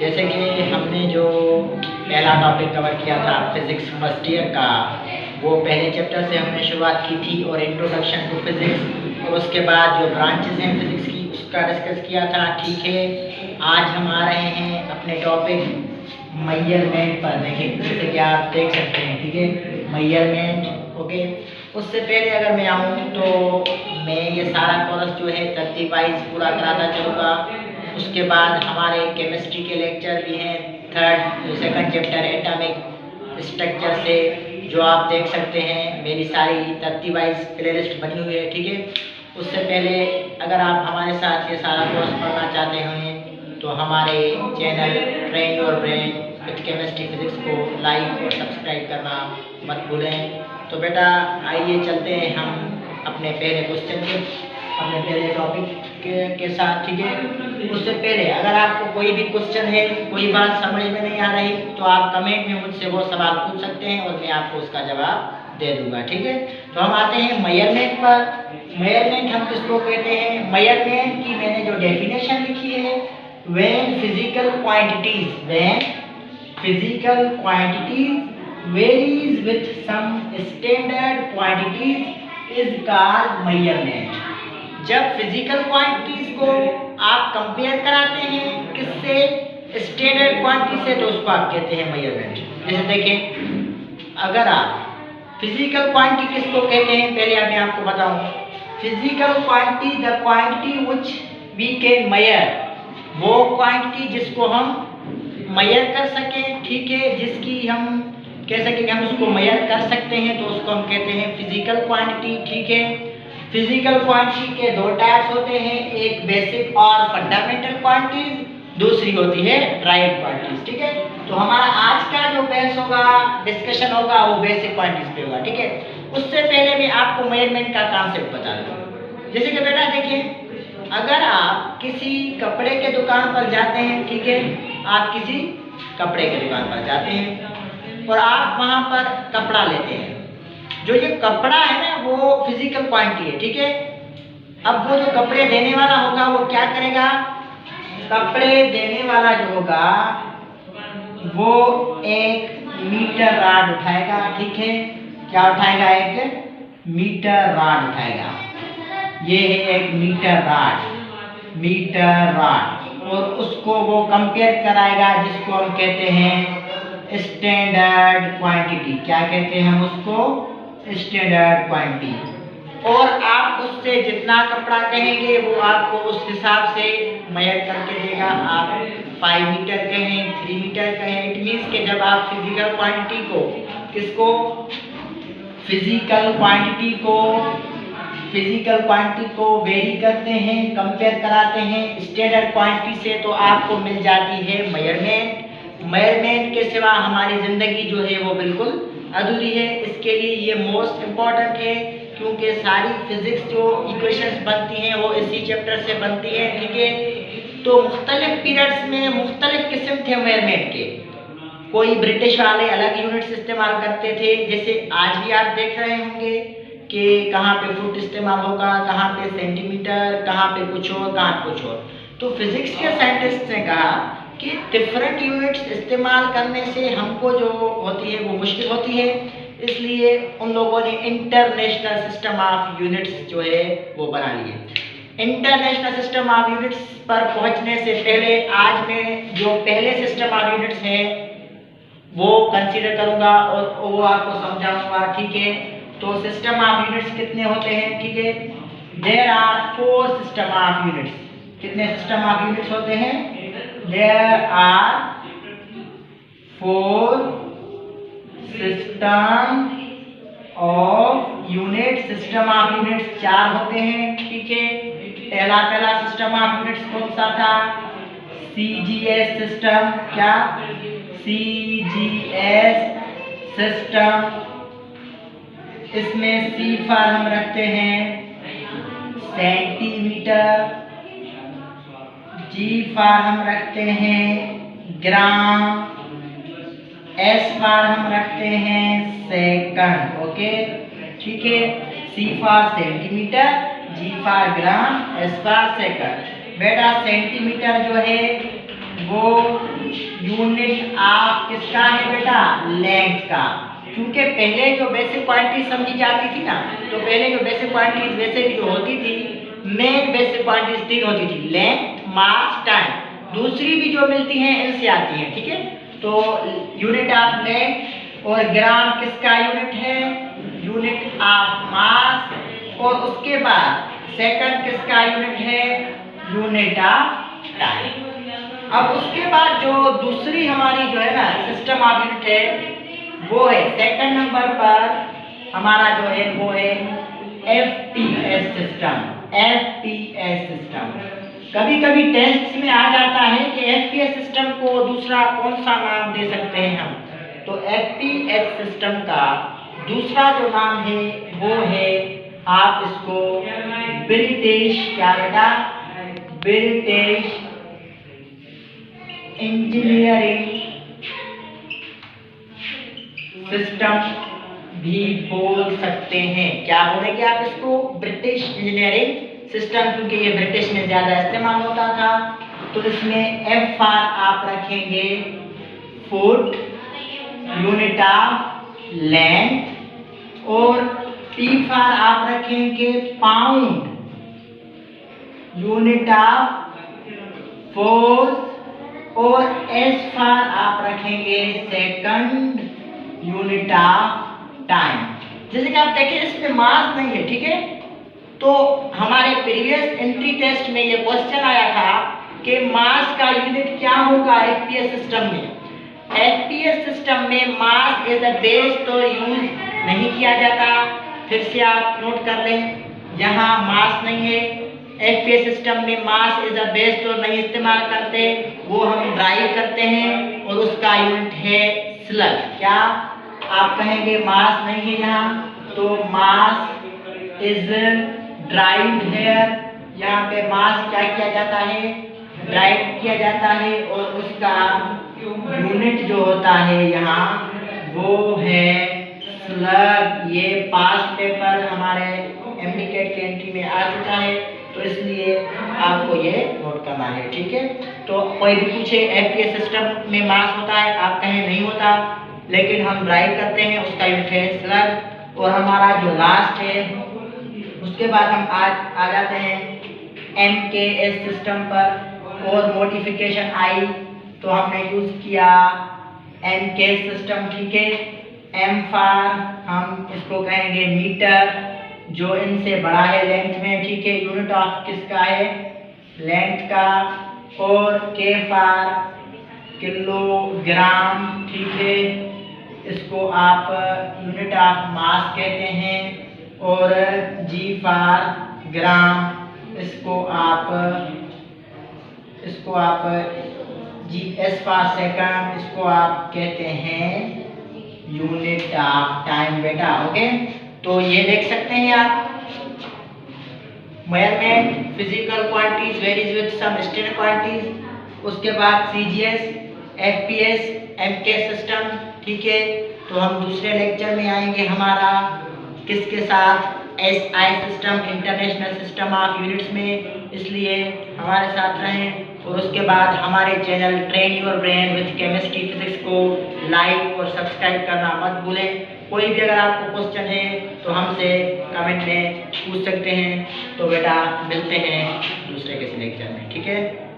जैसे कि हमने जो पहला टॉपिक कवर किया था फिजिक्स फर्स्ट ईयर का, वो पहले चैप्टर से हमने शुरुआत की थी और इंट्रोडक्शन टू फिजिक्स, और उसके बाद जो ब्रांचेस हैं फिजिक्स की उसका डिस्कस किया था। ठीक है, आज हम आ रहे हैं अपने टॉपिक मेजरमेंट पर। देखिए जैसे कि आप देख सकते हैं, ठीक है, मेजरमेंट। ओके, उससे पहले अगर मैं आऊँ तो मैं ये सारा कोर्स जो है तरतीब वाइज पूरा कराता चलूँगा। उसके बाद हमारे केमिस्ट्री के लेक्चर भी हैं, सेकंड चैप्टर एटॉमिक स्ट्रक्चर से, जो आप देख सकते हैं मेरी सारी तरतीब वाइज प्लेलिस्ट बनी हुई है। ठीक है, उससे पहले अगर आप हमारे साथ ये सारा कोर्स पढ़ना चाहते हैं तो हमारे channel train your brain with chemistry physics को लाइक और सब्सक्राइब करना मत भूलें। तो बेटा आइए चलते हैं हम अपने पहले क्वेश्चन के, अपने पहले टॉपिक के साथ। ठीक है, उससे पहले अगर आपको कोई भी क्वेश्चन है, कोई बात समझ में नहीं आ रही, तो आप कमेंट में मुझसे वो सवाल पूछ सकते हैं और मैं आपको उसका जवाब दे दूंगा। ठीक है, तो हम आते हैं मेजरमेंट पर। मेजरमेंट हम किसको कहते हैं? मेजरमेंट की मैंने जो डेफिनेशन लिखी है, when physical quantities varies with some standard quantities is called measurement. जब फिजिकल क्वांटिटीज को आप कंपेयर कराते हैं किससे? स्टैंडर्ड क्वांटिटी से, तो उसको आप कहते हैं मेजरमेंट। जैसे देखें, अगर आप फिजिकल क्वांटिटी किसको कहते हैं, पहले मैं आपको बताऊं। Physical quantity the quantity which we can measure, वो क्वांटिटी जिसको हम मेजर कर सकें। ठीक है, जिसकी हम कह सकें कि हम उसको मेजर कर सकते हैं, तो उसको हम कहते हैं फिजिकल क्वांटिटी। ठीक है, फिजिकल क्वांटिटी के दो टाइप्स होते हैं, एक बेसिक और फंडामेंटल क्वांटिटीज, दूसरी होती है ड्राइव क्वांटिटीज। ठीक है, तो हमारा आज का जो बहस होगा, डिस्कशन होगा, वो बेसिक क्वांटिटीज पे होगा। ठीक है, उससे पहले मैं आपको मेजरमेंट का कॉन्सेप्ट बता दूं। जैसे कि बेटा देखिए, अगर आप किसी कपड़े के दुकान पर जाते हैं, ठीक है, आप किसी कपड़े के दुकान पर जाते हैं और आप वहां पर कपड़ा लेते हैं। जो ये कपड़ा है ना, वो फिजिकल क्वांटिटी है। ठीक है, अब वो जो कपड़े देने वाला होगा वो क्या करेगा? कपड़े देने वाला जो होगा वो एक मीटर रॉड उठाएगा। ठीक है, क्या उठाएगा? एक मीटर रॉड उठाएगा। ये है एक मीटर रॉड, और उसको वो कंपेयर कराएगा, जिसको हम कहते हैं स्टैंडर्ड क्वांटिटी। क्या कहते हैं हम उसको? Standard quantity. और आप उससे जितना कपड़ा कहेंगे वो आपको उस हिसाब से मेजर करके देगा। आप 5 मीटर कहें, 3 मीटर कहें, इट मीन्स कि जब आप फिजिकल क्वांटिटी को फिजिकल क्वांटिटी को वेरी करते हैं, कंपेयर कराते हैं स्टैंडर्ड क्वांटिटी से, तो आपको मिल जाती है मेजरमेंट। मेजरमेंट के सिवा हमारी जिंदगी जो है वो बिल्कुल अधूरी है। इसके लिए ये मोस्ट इम्पॉर्टेंट है, क्योंकि सारी फिजिक्स जो इक्वेशंस बनती हैं वो इसी चैप्टर से बनती हैं। ठीक है, तो मुख्तलिफ पीरियड्स में मुख्तलिफ किस्म थे मेजरमेंट के। कोई ब्रिटिश वाले अलग यूनिट्स इस्तेमाल करते थे, जैसे आज भी आप देख रहे होंगे कि कहाँ पे फुट इस्तेमाल होगा, कहाँ पे सेंटीमीटर, कहाँ पे कुछ और, कहाँ पे कुछ और। तो फिजिक्स के साइंटिस्ट ने कहा कि डिफरेंट यूनिट्स इस्तेमाल करने से हमको जो होती है वो मुश्किल होती है, इसलिए उन लोगों ने इंटरनेशनल सिस्टम ऑफ यूनिट्स जो है वो बना लिए। इंटरनेशनल सिस्टम ऑफ यूनिट्स पर पहुंचने से पहले आज मैं जो पहले सिस्टम ऑफ यूनिट्स है वो कंसीडर करूंगा और वो आपको समझाऊंगा। ठीक है, तो सिस्टम ऑफ यूनिट्स कितने होते हैं? ठीक है, there are 4 system of units. कितने सिस्टम ऑफ यूनिट्स होते हैं? There are 4 system of units. System of units 4 होते हैं। ठीक है, पहला सिस्टम ऑफ यूनिट्स कौन सा था? CGS system. क्या? CGS system. इसमें C फॉर हम रखते हैं सेंटीमीटर, G फॉर हम रखते हैं ग्राम, S फॉर हम रखते हैं सेकंड। ओके, ठीक है, C for centimetre, G for gram, S for second. बेटा सेंटीमीटर जो है वो यूनिट ऑफ किसका है बेटा, लेंथ का। क्योंकि पहले जो बेसिक क्वांटिटी समझी जाती थी ना, तो पहले जो बेसिक क्वांटिटीज वैसे भी जो होती थी, मेन बेसिक क्वांटिटीज 3 होती थी, लेंथ, मास, टाइम। दूसरी भी जो मिलती हैं इनसे आती हैं, ठीक है। तो यूनिट ऑफ लेंथ और ग्राम किसका यूनिट है, यूनिट ऑफ मास, और उसके बाद सेकंड किसका यूनिट है, यूनिट ऑफ टाइम। अब उसके बाद जो दूसरी हमारी जो है ना सिस्टम ऑफ यूनिट है, वो है सेकंड नंबर पर हमारा जो है वो है एफपीएस सिस्टम। एफपीएस सिस्टम कभी कभी टेस्ट में आ जाता है कि एफपीएस सिस्टम को दूसरा कौन सा नाम दे सकते हैं हम। तो एफपीएस सिस्टम का दूसरा जो नाम है वो है, आप इसको ब्रिटिश, क्या बेटा, ब्रिटिश इंजीनियरिंग सिस्टम भी बोल सकते हैं। क्या बोलेंगे आप इसको, ब्रिटिश इंजीनियरिंग सिस्टम, क्योंकि ये ब्रिटिश में ज्यादा इस्तेमाल होता था। तो इसमें एफ फॉर आप रखेंगे फुट, यूनिट ऑफ लेंथ, और पी फॉर आप रखेंगे पाउंड, यूनिट ऑफ फोर्स, और एस फॉर आप रखेंगे सेकंड, यूनिट ऑफ टाइम। जैसे कि आप देखिए इसमें मास नहीं है, ठीक है। तो हमारे प्रीवियस एंट्री टेस्ट में ये क्वेश्चन आया था कि मास का यूनिट क्या होगा एफपीएस सिस्टम में। एफपीएस सिस्टम में मास एज अ बेस तो यूज नहीं किया जाता। फिर से आप नोट कर लें, यहाँ मास नहीं है। एफपीएस सिस्टम में मास एज अ बेस तो नहीं इस्तेमाल करते, वो हम ड्राइव करते हैं, और उसका यूनिट है स्लग। क्या आप कहेंगे मास नहीं है यहाँ, तो मास इज ड्राइव्ड हेयर। यहाँ पे मास क्या किया जाता है, ड्राइव किया जाता है, और उसका यूनिट जो होता है यहाँ वो है स्लग। ये पास्ट पेपर हमारे एमडीकेट के एंट्री में आ चुका है, तो इसलिए आपको ये नोट करना है, ठीक है। तो कोई भी पूछे एफपीएस सिस्टम में मास होता है, आप कहें नहीं होता, लेकिन हम ड्राइव करते हैं, उसका यूनिट है स्लग। और हमारा जो लास्ट है, उसके बाद हम आ जाते हैं एमकेएस सिस्टम पर, और मॉडिफिकेशन आई तो हमने यूज किया एमकेएस सिस्टम, ठीक है। एम फॉर हम इसको कहेंगे मीटर, जो इनसे बड़ा है लेंथ में, ठीक है। यूनिट ऑफ किसका है, लेंथ का। और के फॉर किलोग्राम, ठीक है, इसको आप यूनिट ऑफ मास कहते हैं। और जी फॉर ग्राम, इसको आप जी एस फॉर सेकंड, इसको आप कहते हैं यूनिट ऑफ टाइम बेटा, ओके। तो ये देख सकते हैं आप, measurement physical quantities varies with some standard quantities, उसके बाद सीजीएस, एफपीएस, एमकेएस सिस्टम, ठीक है। तो हम दूसरे लेक्चर में आएंगे हमारा किसके साथ, SI system, international system of units में, इसलिए हमारे साथ रहें। और उसके बाद हमारे channel train your brain with chemistry physics को लाइक और सब्सक्राइब करना मत भूलें। कोई भी अगर आपको क्वेश्चन है तो हमसे कमेंट में पूछ सकते हैं। तो बेटा मिलते हैं दूसरे किसी लेक्चर में, ठीक है।